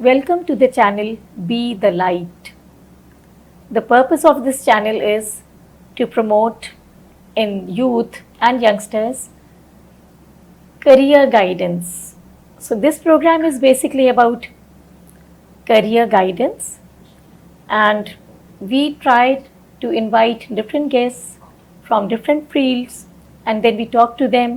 Welcome to the channel Be the Light. The purpose of this channel is to promote in youth and youngsters career guidance. So this program is basically about career guidance, and we tried to invite different guests from different fields and then we talk to them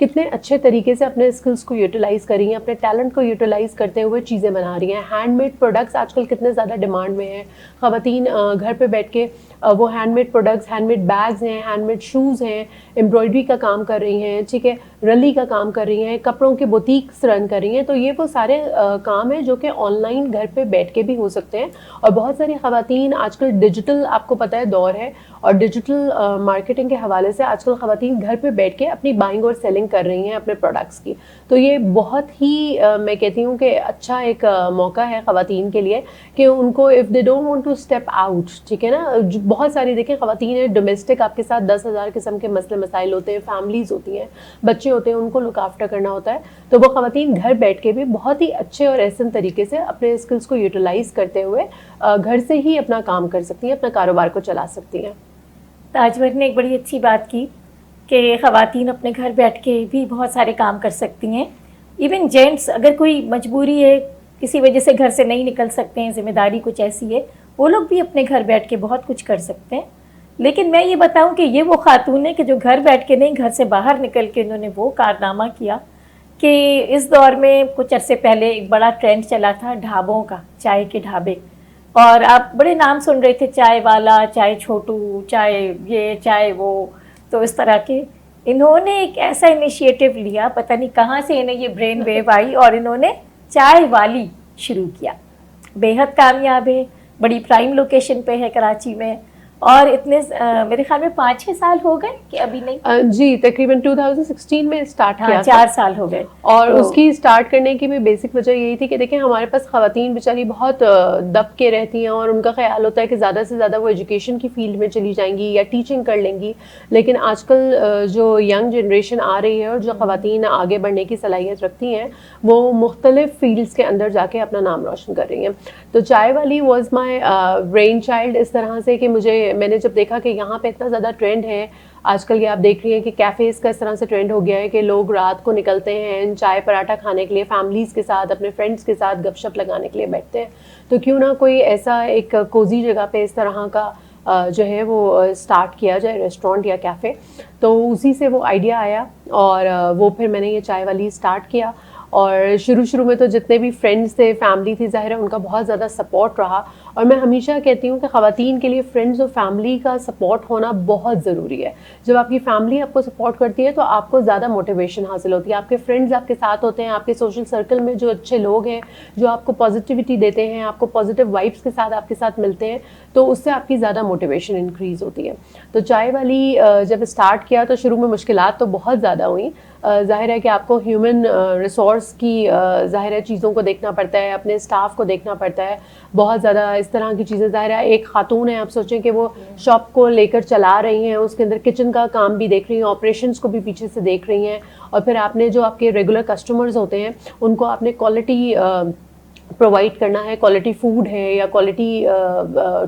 کتنے اچھے طریقے سے اپنے skills کو utilise کر رہی ہیں, اپنے ٹیلنٹ کو یوٹیلائز کرتے ہوئے چیزیں بنا رہی ہیں. ہینڈ میڈ پروڈکٹس آج کل کتنے زیادہ ڈیمانڈ میں ہیں. خواتین گھر پہ بیٹھ کے وہ hand made products, hand made bags ہیں, ہینڈ میڈ شوز ہیں, امبرائڈری کا کام کر رہی ہیں, ٹھیک ہے, رلی کا کام کر رہی ہیں, کپڑوں کے بوتیکس رن کر رہی ہیں. تو یہ وہ سارے کام ہیں جو کہ آن لائن گھر پہ بیٹھ کے بھی ہو سکتے ہیں. اور بہت ساری خواتین آج کل ڈیجیٹل, آپ کو پتہ ہے دور ہے, اور ڈیجیٹل مارکیٹنگ کے حوالے سے آج کل خواتین گھر پہ بیٹھ کے اپنی بائنگ اور سیلنگ کر رہی ہیں اپنے پروڈکٹس کی. تو یہ بہت ہی میں کہتی ہوں کہ اچھا ایک موقع ہے خواتین کے لیے کہ ان کو if they don't want to step out, ٹھیک ہے نا. بہت ساری دیکھیں خواتین ہیں ڈومیسٹک, آپ کے ساتھ 10,000 قسم کے مسئلے مسائل ہوتے ہیں, فیملیز ہوتی ہیں, بچے ہوتے ہیں, ان کو لک آفٹر کرنا ہوتا ہے. تو وہ خواتین گھر بیٹھ کے بھی بہت ہی اچھے اور احسن طریقے سے اپنے اسکلس کو یوٹیلائز کرتے ہوئے گھر سے ہی اپنا کام کر سکتی ہیں, اپنا کاروبار کو چلا سکتی ہیں. تاج محل نے ایک بڑی اچھی بات کی کہ خواتین اپنے گھر بیٹھ کے بھی بہت سارے کام کر سکتی ہیں. ایون جینٹس اگر کوئی مجبوری ہے, کسی وجہ سے گھر سے نہیں نکل سکتے ہیں, ذمہ داری کچھ ایسی ہے, وہ لوگ بھی اپنے گھر بیٹھ کے بہت کچھ کر سکتے ہیں. لیکن میں یہ بتاؤں کہ یہ وہ خاتون ہے کہ جو گھر بیٹھ کے نہیں, گھر سے باہر نکل کے انہوں نے وہ کارنامہ کیا کہ اس دور میں کچھ عرصے پہلے ایک بڑا ٹرینڈ چلا تھا ڈھابوں کا, چائے کے ڈھابے, اور آپ بڑے نام سن رہے تھے, چائے والا, چائے چھوٹو, چائے یہ, چائے وہ. تو اس طرح کے انہوں نے ایک ایسا انیشیٹو لیا, پتہ نہیں کہاں سے انہیں یہ برین ویو آئی, اور انہوں نے چائے والی شروع کیا. بے حد کامیاب ہے, بڑی پرائم لوکیشن پہ ہے کراچی میں, اور اتنے میرے خیال میں 5-6 سال ہو گئے کہ ابھی نہیں, جی تقریباً 2016 میں اسٹارٹ کیا, 4 سال ہو گئے. اور اس کی اسٹارٹ کرنے کی بھی بیسک وجہ یہی تھی کہ دیکھیں ہمارے پاس خواتین بیچاری بہت دب کے رہتی ہیں, اور ان کا خیال ہوتا ہے کہ زیادہ سے زیادہ وہ ایجوکیشن کی فیلڈ میں چلی جائیں گی یا ٹیچنگ کر لیں گی. لیکن آج کل جو ینگ جنریشن آ رہی ہے اور جو خواتین آگے بڑھنے کی صلاحیت رکھتی ہیں, وہ مختلف فیلڈس کے اندر جا کے اپنا نام روشن کر رہی ہیں. تو چائے والی واز مائی برین چائلڈ, اس طرح سے کہ میں نے جب دیکھا کہ یہاں پہ اتنا زیادہ ٹرینڈ ہے آج کل, یہ آپ دیکھ رہی ہیں کہ کیفیز کا اس طرح سے ٹرینڈ ہو گیا ہے کہ لوگ رات کو نکلتے ہیں چائے پراٹھا کھانے کے لیے, فیملیز کے ساتھ, اپنے فرینڈس کے ساتھ گپ شپ لگانے کے لیے بیٹھتے ہیں. تو کیوں نہ کوئی ایسا ایک کوزی جگہ پہ اس طرح کا جو ہے وہ اسٹارٹ کیا جائے, ریسٹورینٹ یا کیفے. تو اسی سے وہ آئیڈیا آیا, اور وہ پھر میں نے یہ چائے والی اسٹارٹ کیا. اور شروع میں تو جتنے بھی فرینڈس تھے, فیملی تھی, ظاہر ہے ان کا بہت زیادہ سپورٹ رہا. اور میں ہمیشہ کہتی ہوں کہ خواتین کے لیے فرینڈس اور فیملی کا سپورٹ ہونا بہت ضروری ہے. جب آپ کی فیملی آپ کو سپورٹ کرتی ہے تو آپ کو زیادہ موٹیویشن حاصل ہوتی ہے. آپ کے فرینڈز آپ کے ساتھ ہوتے ہیں, آپ کے سوشل سرکل میں جو اچھے لوگ ہیں جو آپ کو پازیٹیوٹی دیتے ہیں, آپ کو پازیٹیو وائبس کے ساتھ آپ کے ساتھ ملتے ہیں, تو اس سے آپ کی زیادہ موٹیویشن انکریز ہوتی ہے. تو چائے والی جب اسٹارٹ کیا تو شروع میں مشکلات تو بہت زیادہ ہوئیں. ظاہر ہے کہ آپ کو ہیومن ریسورس کی ظاہر ہے چیزوں کو دیکھنا پڑتا ہے, اپنے اسٹاف کو دیکھنا پڑتا ہے, بہت زیادہ اس طرح کی چیزیں. ظاہر ہے ایک خاتون ہے, آپ سوچیں کہ وہ شاپ کو لے کر چلا رہی ہیں, اس کے اندر کچن کا کام بھی دیکھ رہی ہیں, آپریشنس کو بھی پیچھے سے دیکھ رہی ہیں, اور پھر آپ نے جو آپ کے ریگولر کسٹمرز ہوتے ہیں ان کو آپ نے کوالٹی پرووائڈ کرنا ہے, کوالٹی فوڈ ہے یا کوالٹی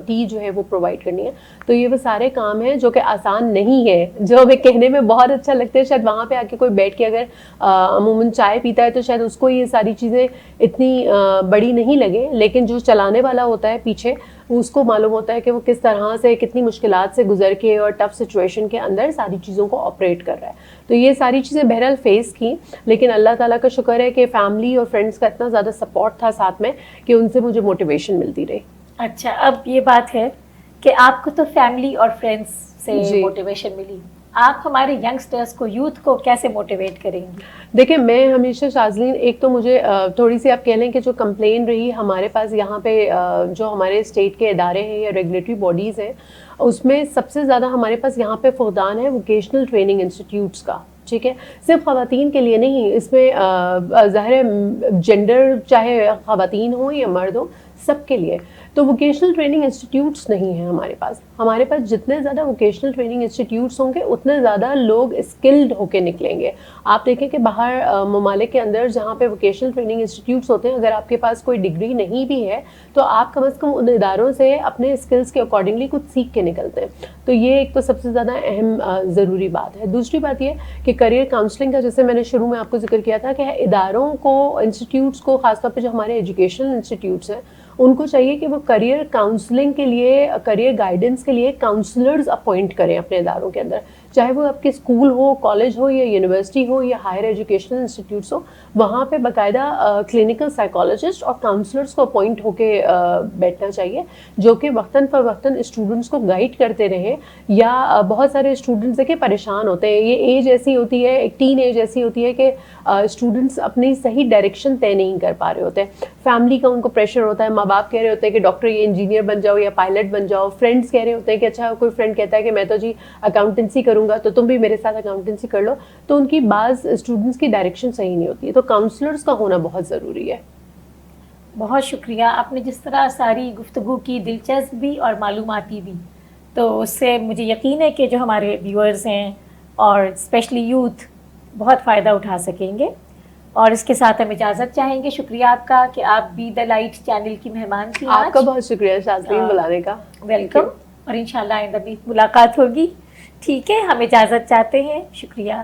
ٹی جو ہے وہ پرووائڈ کرنی ہے. تو یہ وہ سارے کام ہیں جو کہ آسان نہیں ہے, جو ہمیں کہنے میں بہت اچھا لگتا ہے. شاید وہاں پہ آ کے کوئی بیٹھ کے اگر عموماً چائے پیتا ہے تو شاید اس کو یہ ساری چیزیں اتنی بڑی نہیں لگے, لیکن جو چلانے والا ہوتا ہے پیچھے, اس کو معلوم ہوتا ہے کہ وہ کس طرح سے کتنی مشکلات سے گزر کے اور ٹف سچویشن کے اندر ساری چیزوں کو آپریٹ کر رہا ہے. تو یہ ساری چیزیں بہرحال فیس کی, لیکن اللہ تعالیٰ کا شکر ہے کہ فیملی اور فرینڈس کا اتنا زیادہ سپورٹ تھا ساتھ میں کہ ان سے مجھے موٹیویشن ملتی رہی. اچھا, اب یہ بات ہے کہ آپ کو تو فیملی اور فرینڈس سے جی موٹیویشن ملی, آپ ہمارے ینگسٹرس کو, یوتھ کو کیسے موٹیویٹ کریں گی؟ دیکھیں میں ہمیشہ شاذلین, ایک تو مجھے تھوڑی سی آپ کہہ لیں کہ جو کمپلین رہی ہمارے پاس یہاں پہ جو ہمارے اسٹیٹ کے ادارے ہیں یا ریگولیٹری باڈیز ہیں, اس میں سب سے زیادہ ہمارے پاس یہاں پہ فقدان ہے ووکیشنل ٹریننگ انسٹیٹیوٹس کا. ٹھیک ہے, صرف خواتین کے لیے نہیں, اس میں ظاہر ہے جینڈر چاہے خواتین ہوں یا مرد ہوں, سب کے لیے. تو ووکیشنل ٹریننگ انسٹیٹیوٹس نہیں ہیں ہمارے پاس. ہمارے پاس جتنے زیادہ ووکیشنل ٹریننگ انسٹیٹیوٹس ہوں گے اتنے زیادہ لوگ اسکلڈ ہو کے نکلیں گے. آپ دیکھیں کہ باہر ممالک کے اندر جہاں پہ ووکیشنل ٹریننگ انسٹیٹیوٹس ہوتے ہیں, اگر آپ کے پاس کوئی ڈگری نہیں بھی ہے تو آپ کم از کم ان اداروں سے اپنے اسکلس کے اکارڈنگلی کچھ سیکھ کے نکلتے ہیں. تو یہ ایک تو سب سے زیادہ اہم ضروری بات ہے. دوسری بات یہ کہ کریئر کاؤنسلنگ کا, جیسے میں نے شروع میں آپ کو ذکر کیا تھا کہ اداروں کو, انسٹیٹیوٹس کو, خاص طور پہ جو ہمارے ایجوکیشنل انسٹیٹیوٹس ہیں, ان کو چاہیے کہ وہ کریئر کاؤنسلنگ کے لیے, کریئر گائیڈنس کے لیے کاؤنسلرز اپوائنٹ کریں اپنے اداروں کے اندر. چاہے وہ آپ کے اسکول ہو, کالج ہو یا یونیورسٹی ہو یا ہائر ایجوکیشنل انسٹیٹیوٹس ہو, وہاں پہ باقاعدہ کلینکل سائیکالوجسٹ اور کاؤنسلرس کو اپوائنٹ ہو کے بیٹھنا چاہیے, جو کہ وقتاً فوقتاً اسٹوڈنٹس کو گائڈ کرتے رہیں. یا بہت سارے اسٹوڈنٹس دیکھیں پریشان ہوتے ہیں, یہ ایج ایسی ہوتی ہے, ایک ٹین ایج ایسی ہوتی ہے کہ اسٹوڈنٹس اپنی صحیح ڈائریکشن طے نہیں کر پا رہے ہوتے ہیں. فیملی کا ان کو پریشر ہوتا ہے, ماں باپ کہہ رہے ہوتے ہیں کہ ڈاکٹر یا انجینئر بن جاؤ یا پائلٹ بن جاؤ, فرینڈس کہہ رہے ہوتے ہیں کہ اچھا کوئی فرینڈ کہتا ہے کہ میں تو جی اکاؤنٹنسی کروں گا تو تم بھی میرے ساتھ اکاؤنٹنسی کر لو, تو ان کی بعض اسٹوڈنٹس کی ڈائریکشن صحیح نہیں ہوتی ہے. تو کاؤنسلرس کا ہونا بہت ضروری ہے. بہت شکریہ, آپ نے جس طرح ساری گفتگو کی, دلچسپ بھی اور معلوماتی بھی, تو اس سے مجھے یقین ہے کہ جو ہمارے ویورز ہیں اور اسپیشلی یوتھ بہت فائدہ اٹھا سکیں گے. اور اس کے ساتھ ہم اجازت چاہیں گے. شکریہ آپ کا کہ آپ بی دا لائٹ چینل کی مہمان تھیں. آپ کا بہت شکریہ شاذرین بلانے کا. ویلکم, اور انشاءاللہ آئندہ بھی ملاقات ہوگی. ٹھیک ہے, ہم اجازت چاہتے ہیں. شکریہ.